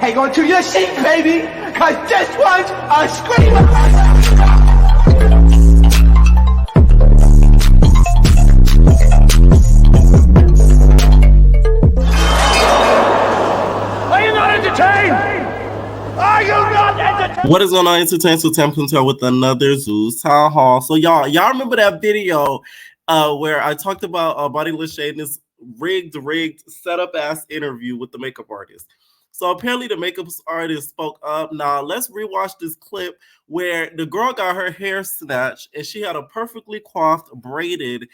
Hang on to your seat, baby, cause this one's a screamer. What is going on, Entertainment with Tam Kuntel with another Zeus Town Hall. So y'all remember that video where I talked about Bodiless Shade in this rigged, set-up ass interview with the makeup artist. So apparently the makeup artist spoke up. Now let's rewatch this clip where the girl got her hair snatched and she had a perfectly coiffed, braided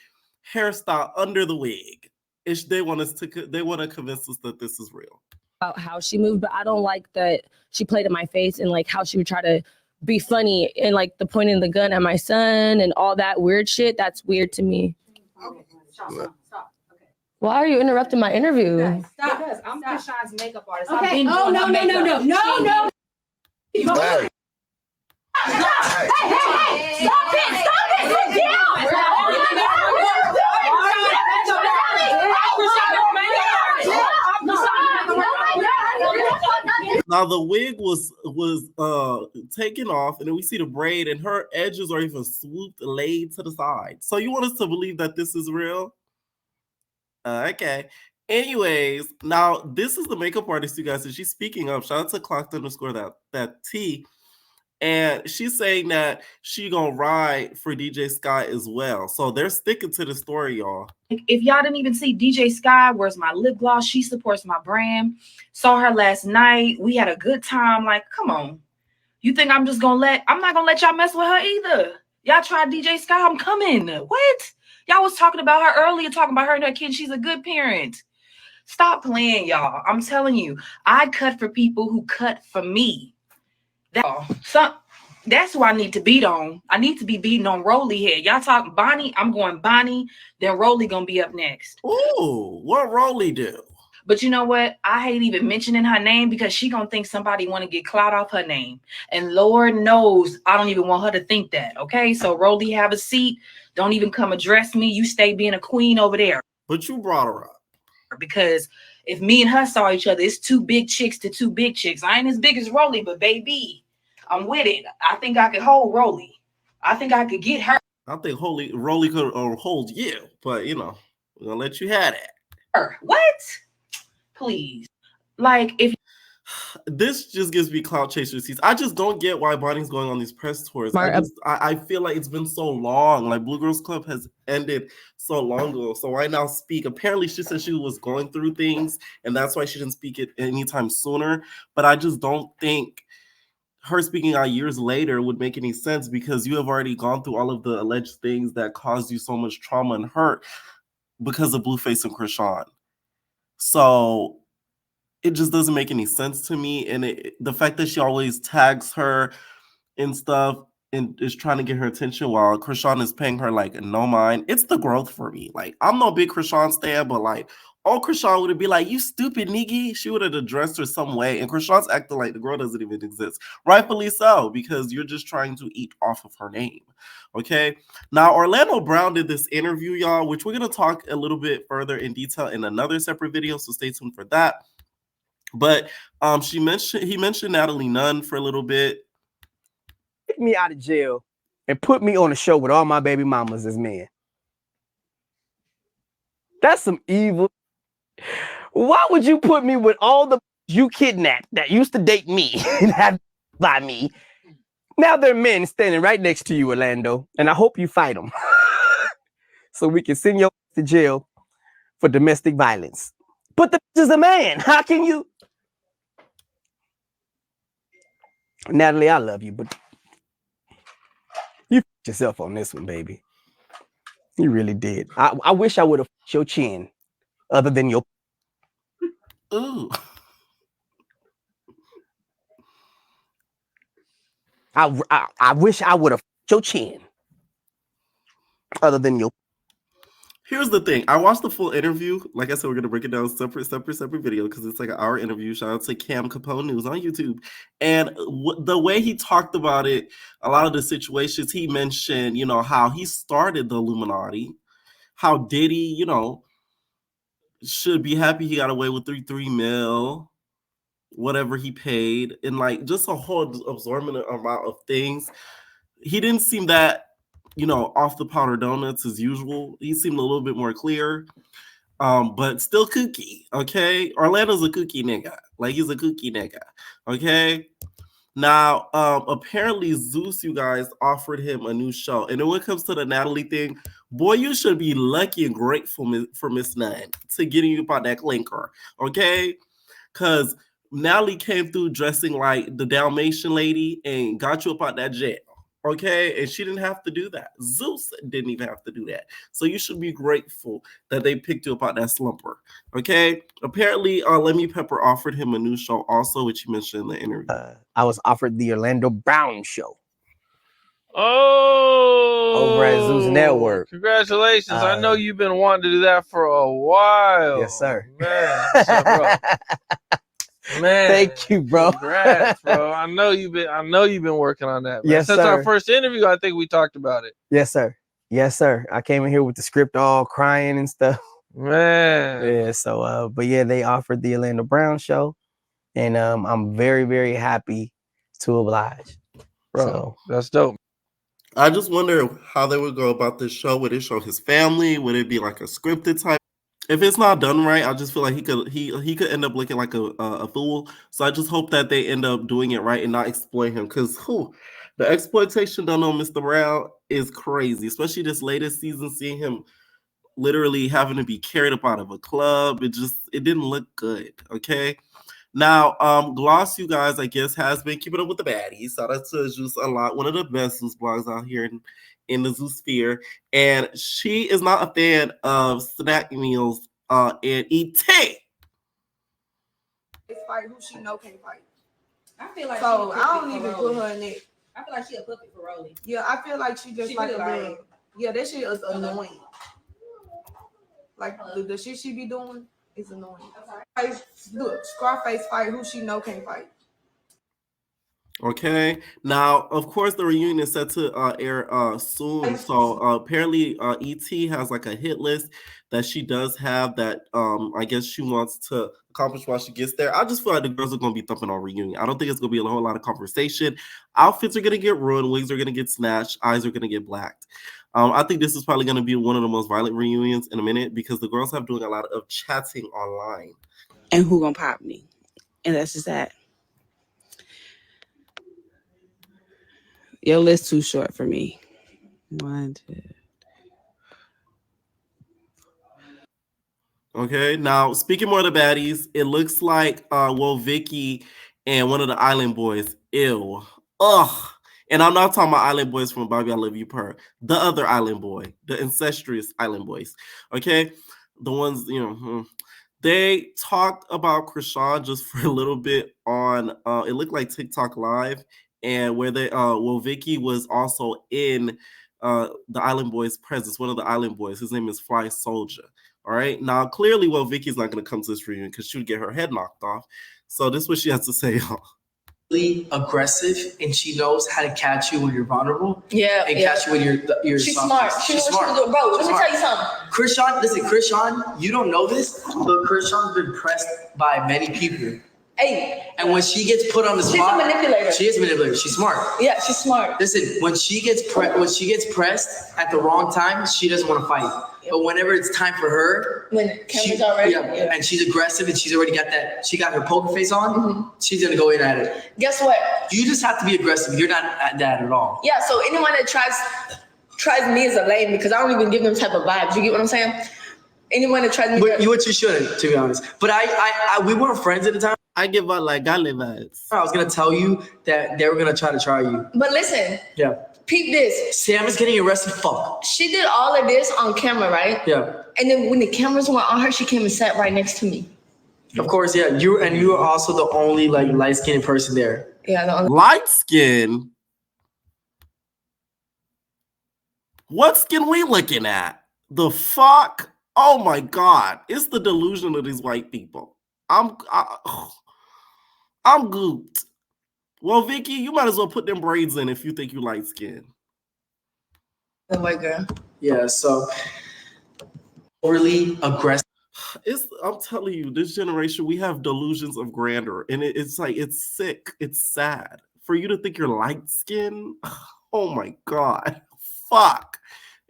hairstyle under the wig. They want to convince us that this is real. About how she moved, but I don't like that she played in my face and like how she would try to be funny and like the pointing the gun at my son and all that weird shit. That's weird to me. Okay, stop. Okay. Why are you interrupting my interview? Stop. Because I'm Chrisean's makeup artist. Okay. Oh, no. No. Hey. Hey. Stop it. Sit down. Now the wig was taken off, and then we see the braid, and her edges are even swooped, laid to the side. So you want us to believe that this is real? Okay. Anyways, now this is the makeup artist, you guys, and she's speaking up. Shout out to Clout_that T. And she's saying that she gonna ride for DJ Sky as well. So they're sticking to the story, y'all. If y'all didn't even see DJ Sky, where's my lip gloss? She supports my brand. Saw her last night. We had a good time. Like, come on. You think I'm not gonna let y'all mess with her either. Y'all tried DJ Sky, I'm coming. What? Y'all was talking about her earlier, talking about her and her kid. She's a good parent. Stop playing, y'all. I'm telling you, I cut for people who cut for me. That's who I need to beat on. I need to be beating on Rolly here. Y'all talk Bonnie, I'm going Bonnie, then Rolly gonna be up next. Ooh, what Rolly do? But you know what? I hate even mentioning her name because she gonna think somebody want to get clout off her name. And Lord knows I don't even want her to think that. Okay, so Rolly, have a seat. Don't even come address me. You stay being a queen over there. But you brought her up. Because if me and her saw each other, it's two big chicks to two big chicks. I ain't as big as Rolly, but baby, I'm with it. I think I could hold Rolly. I think I could get her. I think Rolly could hold you, but you know, we're gonna let you have it. What? Please. Like, if this just gives me clout chaser receipts. I just don't get why Bonnie's going on these press tours. I feel like it's been so long. Like Blue Girls Club has ended so long ago. So why now speak? Apparently she said she was going through things and that's why she didn't speak it anytime sooner. But I just don't think her speaking out years later would make any sense because you have already gone through all of the alleged things that caused you so much trauma and hurt because of Blueface and Chrisean. So it just doesn't make any sense to me. And the fact that she always tags her and stuff and is trying to get her attention while Chrisean is paying her like no mind. It's the growth for me. Like, I'm no big Chrisean stan, but like, Chrisean would have been like, you stupid nigga. She would have addressed her some way. And Chrisean's acting like the girl doesn't even exist. Rightfully so, because you're just trying to eat off of her name. Okay. Now, Orlando Brown did this interview, y'all, which we're going to talk a little bit further in detail in another separate video. So stay tuned for that. But he mentioned Natalie Nunn for a little bit. Get me out of jail and put me on a show with all my baby mamas as men. That's some evil. Why would you put me with all the you kidnapped that used to date me and have by me? Now they're men standing right next to you, Orlando, and I hope you fight them so we can send you to jail for domestic violence. But the is a man. How can you? Natalie, I love you, but you f***ed yourself on this one, baby. You really did. I wish I would have f***ed your chin other than your... Ooh. I wish I would have f***ed your chin other than your... Here's the thing. I watched the full interview. Like I said, we're going to break it down separate video because it's like an hour interview. Shout out to Cam Capone News on YouTube. And the way he talked about it, a lot of the situations he mentioned, you know, how he started the Illuminati, how Diddy, you know, should be happy he got away with 3 mil. whatever he paid, and like just a whole absorbent amount of things. He didn't seem that, off the powder donuts as usual. He seemed a little bit more clear. But still kooky, okay? Orlando's a kooky nigga. Like, he's a kooky nigga, okay? Now, apparently Zeus, you guys, offered him a new show. And then when it comes to the Natalie thing, boy, you should be lucky and grateful for Miss Nunn to getting you about that clinker, okay? Because Natalie came through dressing like the Dalmatian lady and got you up out that jail. Okay, and she didn't have to do that. Zeus didn't even have to do that. So you should be grateful that they picked you up out that slumper. Okay, apparently, Lemmy Pepper offered him a new show also, which you mentioned in the interview. I was offered the Orlando Brown show. Oh, over at Zeus Network. Congratulations. I know you've been wanting to do that for a while. Yes, sir. Man, so, bro. Man, thank you, bro. Congrats, bro. I know you've been working on that. Man. Yes, Since sir. our first interview, I think we talked about it. Yes, sir. Yes, sir. I came in here with the script all crying and stuff. Man. Yeah, so but yeah, they offered the Orlando Brown show, and I'm very, very happy to oblige. Bro, so that's dope. I just wonder how they would go about this show. Would it show his family? Would it be like a scripted type? If it's not done right, I just feel like he could end up looking like a fool. So I just hope that they end up doing it right and not exploit him. Because the exploitation done on Mr. Brown is crazy, especially this latest season, seeing him literally having to be carried up out of a club. It didn't look good. Okay. Now, Gloss, you guys, I guess, has been keeping up with the baddies. Shout out to Zeus a lot, one of the best Zeus blogs out here in the Zeus sphere. And she is not a fan of snack meals and ET. It's fight who she know can't fight. I feel like so. I don't even put her in it. I feel like she a puppet for Rolly. Yeah, I feel like she just like a little. Yeah, that shit is annoying. Like the shit she be doing is annoying. Look, Scarface fight who she know can't fight. Okay. Now, of course, the reunion is set to air soon. So apparently, ET has like a hit list that she does have that I guess she wants to accomplish while she gets there. I just feel like the girls are going to be thumping on reunion. I don't think it's going to be a whole lot of conversation. Outfits are going to get ruined. Wigs are going to get snatched. Eyes are going to get blacked. I think this is probably going to be one of the most violent reunions in a minute because the girls have doing a lot of chatting online. And who gonna pop me? And that's just that. Your list too short for me. 1, 2. Okay, now speaking more of the baddies, it looks like Vicky and one of the Island Boys. Ew. Ugh. And I'm not talking about Island Boys from Bobby I Love You Per. The other Island Boy, the incestuous Island Boys. Okay, the ones they talked about Chrisean just for a little bit on it looked like TikTok Live, and where they Vicky was also in the Island Boys' presence, one of the Island Boys. His name is Fly Soldier. All right. Now clearly Vicky's not gonna come to this reunion because she would get her head knocked off. So this is what she has to say. Aggressive, and she knows how to catch you when you're vulnerable. Yeah, and catch you when you're she's soft. smart. She's smart. Bro, let me tell you something. Chrisean, you don't know this, but Chrisean's been pressed by many people. Hey, and when she gets put on the spot, she's a manipulator. She is a manipulator. She's smart. Yeah, she's smart. Listen, when she gets pressed at the wrong time, she doesn't want to fight. Yep. But whenever it's time for her, when cameras are ready, and she's aggressive and she's already got that, she got her poker face on. She's gonna go in at it. Guess what? You just have to be aggressive. You're not at that at all. Yeah. So anyone that tries me as a lame because I don't even give them type of vibes. You get what I'm saying? Anyone that tries me, what you shouldn't, to be honest. But I we weren't friends at the time. I give out like Gale vibes. I was gonna tell you that they were gonna try you. But listen. Yeah. Peep this. Sam is getting arrested. Fuck. She did all of this on camera, right? Yeah. And then when the cameras were on her, she came and sat right next to me. Of course, yeah. You are also the only like light-skinned person there. Yeah, the only light skin. What skin we looking at? The fuck? Oh my god! It's the delusion of these white people. I'm gooped. Well, Vicky, you might as well put them braids in if you think you light skinned. The white girl. Yeah, so overly aggressive. I'm telling you, this generation, we have delusions of grandeur, and it's like, it's sick, it's sad. For you to think you're light skinned, oh my God, fuck.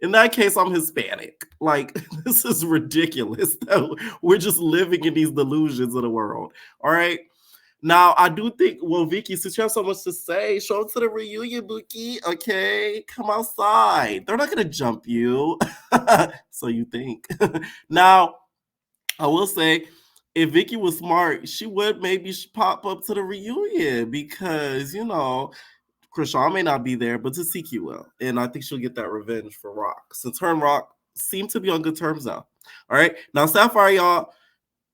In that case, I'm Hispanic. Like, this is ridiculous. We're just living in these delusions of the world. All right. Now, I do think, well, Vicky, since you have so much to say, show up to the reunion, Vicky. Okay, come outside. They're not gonna jump you. So you think. Now, I will say, if Vicky was smart, she would maybe pop up to the reunion because, you know, Chrisean may not be there, but Suki will. And I think she'll get that revenge for Rock. Since her and Rock seem to be on good terms now. All right. Now, Sapphire, y'all,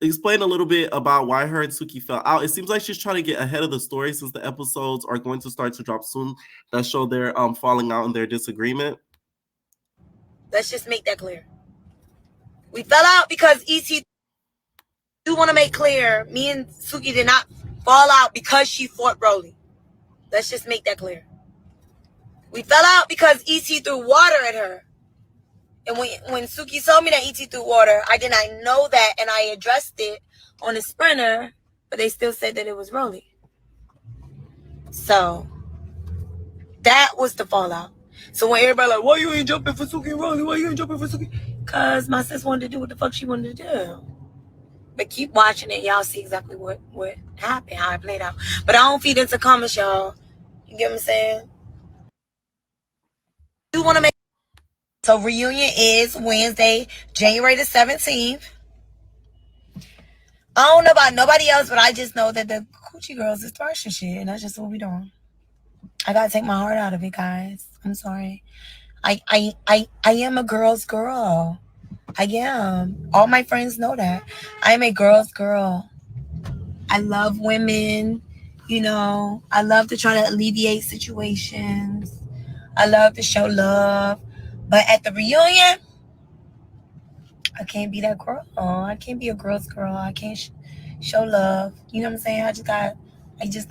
explain a little bit about why her and Suki fell out. It seems like she's trying to get ahead of the story since the episodes are going to start to drop soon that show their falling out and their disagreement. Let's just make that clear. We fell out because ET do want to make clear me and Suki did not fall out because she fought Broly. Let's just make that clear. We fell out because ET threw water at her. And when Suki told me that ET threw water, I did not know that, and I addressed it on the sprinter, but they still said that it was Broly. So that was the fallout. So when everybody like, why you ain't jumping for Suki and Broly? Why you ain't jumping for Suki? Because my sis wanted to do what the fuck she wanted to do. But keep watching it. Y'all see exactly what happened, how it played out. But I don't feed into comments, y'all. You get what I'm saying? You want to make... So reunion is Wednesday, January the 17th. I don't know about nobody else, but I just know that the Coochie Girls is thrashing shit. And that's just what we doing. I got to take my heart out of it, guys. I'm sorry. I am a girl's girl. I am. All my friends know that. I am a girl's girl. I love women. You know, I love to try to alleviate situations. I love to show love. But at the reunion, I can't be that girl. I can't be a girl's girl. I can't show love. You know what I'm saying? I just got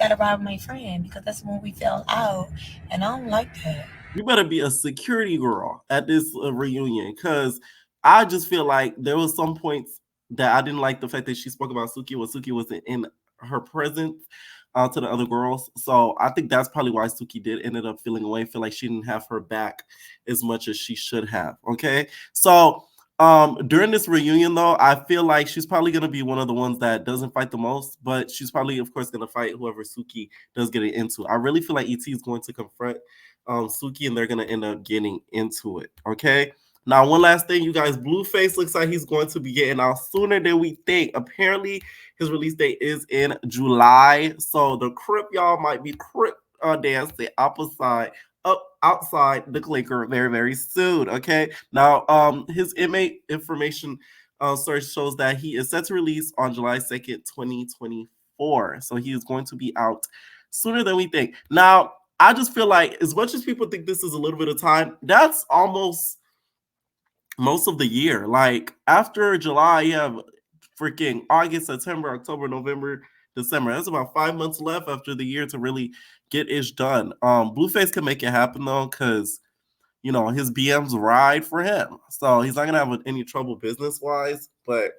to ride with my friend because that's when we fell out. And I don't like that. You better be a security girl at this reunion because I just feel like there was some points that I didn't like the fact that she spoke about Suki when Suki wasn't in her presence to the other girls. So I think that's probably why Suki ended up feeling away, feel like she didn't have her back as much as she should have. Okay. So during this reunion though, I feel like she's probably going to be one of the ones that doesn't fight the most, but she's probably, of course, going to fight whoever Suki does get it into. I really feel like ET is going to confront Suki and they're going to end up getting into it. Okay. Now, one last thing, you guys, Blueface looks like he's going to be getting out sooner than we think. Apparently, his release date is in July. So the Crip, y'all, might be Crip dancing outside the clicker very, very soon, okay? Now, his inmate information search shows that he is set to release on July 2nd, 2024. So he is going to be out sooner than we think. Now, I just feel like as much as people think this is a little bit of time, that's almost most of the year. Like after July, you have freaking August, September, October, November, December. That's about 5 months left after the year to really get ish done. Blueface can make it happen though, because you know his BMs ride for him, so he's not gonna have any trouble business wise. But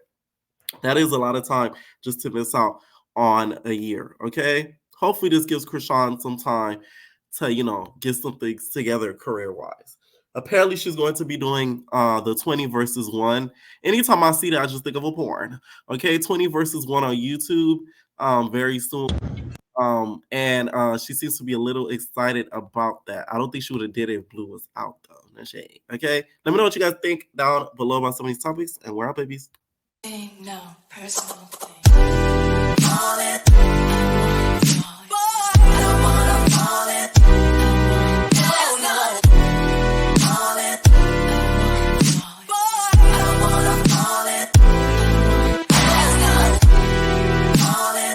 that is a lot of time just to miss out on a year. Okay, hopefully this gives Chrisean some time to get some things together career wise. Apparently, she's going to be doing the 20 versus 1. Anytime I see that, I just think of a porn. Okay, 20 versus 1 on YouTube very soon. And she seems to be a little excited about that. I don't think she would have did it if Blue was out, though. No shade. Okay, let me know what you guys think down below about some of these topics. And we're out, babies. No personal thing.